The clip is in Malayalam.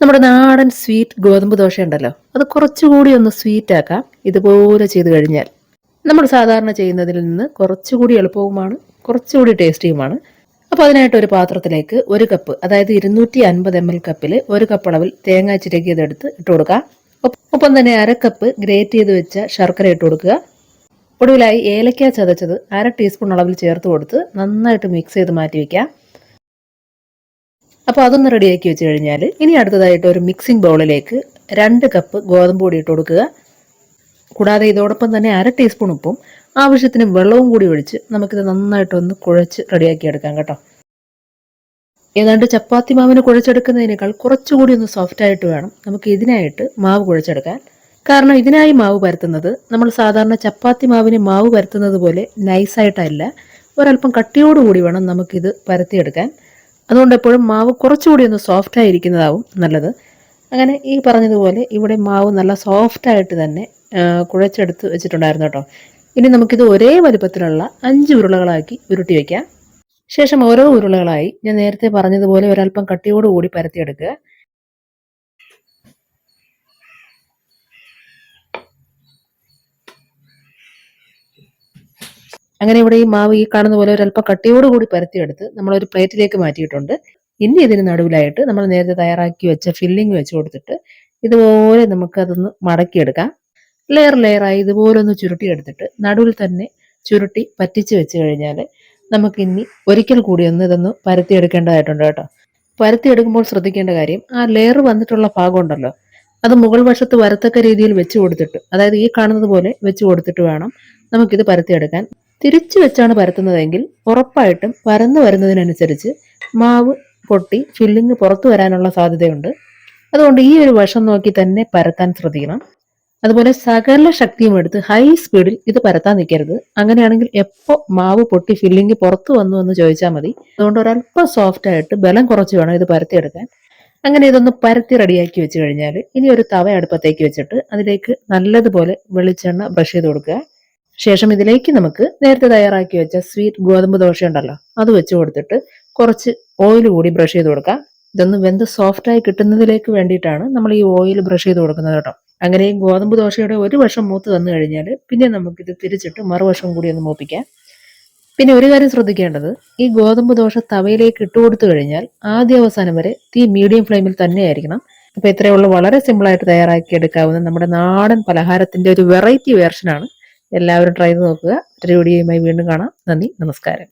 നമ്മുടെ നാടൻ സ്വീറ്റ് ഗോതമ്പ് ദോശ ഉണ്ടല്ലോ, അത് കുറച്ചുകൂടി ഒന്ന് സ്വീറ്റ് ആക്കാം ഇതുപോലെ ചെയ്തു കഴിഞ്ഞാൽ. നമ്മൾ സാധാരണ ചെയ്യുന്നതിൽ നിന്ന് കുറച്ചുകൂടി എളുപ്പവുമാണ്, കുറച്ചുകൂടി ടേസ്റ്റിയുമാണ്. അപ്പോൾ അതിനായിട്ട് ഒരു പാത്രത്തിലേക്ക് 1 കപ്പ്, അതായത് 250 ml കപ്പിൽ 1 കപ്പ് അളവിൽ തേങ്ങ ചിരകിയതെടുത്ത് ഇട്ട് കൊടുക്കുക. ഒപ്പം തന്നെ 1/2 കപ്പ് ഗ്രേറ്റ് ചെയ്ത് വെച്ച ശർക്കര ഇട്ട് കൊടുക്കുക. ഒടുവിലായി ഏലക്ക ചതച്ചത് 1/2 ടീസ്പൂൺ അളവിൽ ചേർത്ത് കൊടുത്ത് നന്നായിട്ട് മിക്സ് ചെയ്ത് മാറ്റി വയ്ക്കാം. അപ്പോൾ അതൊന്ന് റെഡിയാക്കി വെച്ച് കഴിഞ്ഞാൽ ഇനി അടുത്തതായിട്ട് ഒരു മിക്സിംഗ് ബൗളിലേക്ക് 2 കപ്പ് ഗോതമ്പ് പൊടി ഇട്ട് കൊടുക്കുക. കൂടാതെ ഇതോടൊപ്പം തന്നെ 1/2 ടീസ്പൂൺ ഉപ്പും ആവശ്യത്തിന് വെള്ളവും കൂടി ഒഴിച്ച് നമുക്കിത് നന്നായിട്ടൊന്ന് കുഴച്ച് റെഡിയാക്കി എടുക്കാം കേട്ടോ. ഏതാണ്ട് ചപ്പാത്തി മാവിന് കുഴച്ചെടുക്കുന്നതിനേക്കാൾ കുറച്ചുകൂടി ഒന്ന് സോഫ്റ്റ് ആയിട്ട് വേണം നമുക്ക് ഇതിനായിട്ട് മാവ് കുഴച്ചെടുക്കാൻ. കാരണം ഇതിനായി മാവ് പരത്തുന്നത് നമ്മൾ സാധാരണ ചപ്പാത്തി മാവിന് മാവ് പരത്തുന്നത് പോലെ നൈസായിട്ടല്ല, ഒരല്പം കട്ടിയോടുകൂടി വേണം നമുക്കിത് പരത്തിയെടുക്കാൻ. അതുകൊണ്ട് എപ്പോഴും മാവ് കുറച്ചുകൂടി ഒന്ന് സോഫ്റ്റ് ആയിരിക്കുന്നതാവും നല്ലത്. അങ്ങനെ ഈ പറഞ്ഞതുപോലെ ഇവിടെ മാവ് നല്ല സോഫ്റ്റായിട്ട് തന്നെ കുഴച്ചെടുത്ത് വെച്ചിട്ടുണ്ടായിരുന്നു കേട്ടോ. ഇനി നമുക്കിത് ഒരേ വലുപ്പത്തിലുള്ള 5 ഉരുളകളാക്കി ഉരുട്ടി വയ്ക്കാം. ശേഷം ഓരോ ഉരുളകളായി ഞാൻ നേരത്തെ പറഞ്ഞതുപോലെ ഒരല്പം കട്ടിയോടുകൂടി പരത്തിയെടുക്കുക. അങ്ങനെ ഇവിടെ ഈ മാവ് ഈ കാണുന്ന പോലെ ഒരല്പം കട്ടിയോടുകൂടി പരത്തിയെടുത്ത് നമ്മളൊരു പ്ലേറ്റിലേക്ക് മാറ്റിയിട്ടുണ്ട്. ഇനി ഇതിന് നടുവിലായിട്ട് നമ്മൾ നേരത്തെ തയ്യാറാക്കി വെച്ച ഫില്ലിങ് വെച്ച് കൊടുത്തിട്ട് ഇതുപോലെ നമുക്കതൊന്ന് മടക്കിയെടുക്കാം. ലെയറായി ഇതുപോലെ ഒന്ന് ചുരുട്ടിയെടുത്തിട്ട് നടുവിൽ തന്നെ ചുരുട്ടി പറ്റിച്ച് വെച്ച് കഴിഞ്ഞാൽ നമുക്കിനി ഒരിക്കൽ കൂടി ഒന്ന് ഇതൊന്ന് പരത്തിയെടുക്കേണ്ടതായിട്ടുണ്ട് കേട്ടോ. പരത്തിയെടുക്കുമ്പോൾ ശ്രദ്ധിക്കേണ്ട കാര്യം, ആ ലെയർ വന്നിട്ടുള്ള ഭാഗം ഉണ്ടല്ലോ, അത് മുകൾ വശത്ത് വരത്തക്ക രീതിയിൽ വെച്ച് കൊടുത്തിട്ട്, അതായത് ഈ കാണുന്നത് പോലെ വെച്ച് കൊടുത്തിട്ട് വേണം നമുക്കിത് പരത്തിയെടുക്കാൻ. തിരിച്ചു വെച്ചാണ് പരത്തുന്നതെങ്കിൽ ഉറപ്പായിട്ടും പരന്നു വരുന്നതിനനുസരിച്ച് മാവ് പൊട്ടി ഫില്ലിങ് പുറത്തു വരാനുള്ള സാധ്യതയുണ്ട്. അതുകൊണ്ട് ഈ ഒരു വശം നോക്കി തന്നെ പരത്താൻ ശ്രദ്ധിക്കണം. അതുപോലെ സകല ശക്തിയും എടുത്ത് ഹൈ സ്പീഡിൽ ഇത് പരത്താൻ നിൽക്കരുത്. അങ്ങനെയാണെങ്കിൽ എപ്പോൾ മാവ് പൊട്ടി ഫില്ലിങ് പുറത്തു വന്നു എന്ന് ചോദിച്ചാൽ മതി. അതുകൊണ്ട് ഒരല്പം സോഫ്റ്റ് ആയിട്ട് ബലം കുറച്ച് വേണം ഇത് പരത്തിയെടുക്കാൻ. അങ്ങനെ ഇതൊന്ന് പരത്തി റെഡിയാക്കി വെച്ച് കഴിഞ്ഞാൽ ഇനി ഒരു തവ അടുപ്പത്തേക്ക് വെച്ചിട്ട് അതിലേക്ക് നല്ലതുപോലെ വെളിച്ചെണ്ണ ബ്രഷ് ചെയ്ത് കൊടുക്കുക. ശേഷം ഇതിലേക്ക് നമുക്ക് നേരത്തെ തയ്യാറാക്കി വെച്ച സ്വീറ്റ് ഗോതമ്പ് ദോശ ഉണ്ടല്ലോ, അത് വെച്ച് കൊടുത്തിട്ട് കുറച്ച് ഓയിൽ കൂടി ബ്രഷ് ചെയ്ത് കൊടുക്കാം. ഇതൊന്ന് വെന്ത് സോഫ്റ്റായി കിട്ടുന്നതിലേക്ക് വേണ്ടിയിട്ടാണ് നമ്മൾ ഈ ഓയിൽ ബ്രഷ് ചെയ്ത് കൊടുക്കുന്നത് കേട്ടോ. അങ്ങനെ ഈ ഗോതമ്പ് ദോശയുടെ ഒരു വശം മൂത്ത് തന്നു കഴിഞ്ഞാൽ പിന്നെ നമുക്കിത് തിരിച്ചിട്ട് മറുവശം കൂടി ഒന്ന് മൂപ്പിക്കാം. പിന്നെ ഒരു കാര്യം ശ്രദ്ധിക്കേണ്ടത്, ഈ ഗോതമ്പ് ദോശ തവയിലേക്ക് ഇട്ട് കൊടുത്തു കഴിഞ്ഞാൽ ആദ്യ അവസാനം വരെ തീ മീഡിയം ഫ്ലെയിമിൽ തന്നെ ആയിരിക്കണം. അപ്പൊ ഇത്രയുള്ള വളരെ സിമ്പിളായിട്ട് തയ്യാറാക്കി എടുക്കാവുന്ന നമ്മുടെ നാടൻ പലഹാരത്തിന്റെ ഒരു വെറൈറ്റി വേർഷനാണ്. എല്ലാവരും ട്രൈ ചെയ്ത് നോക്കുക. മറ്റൊരു വീഡിയോയുമായി വീണ്ടും കാണാം. നന്ദി, നമസ്കാരം.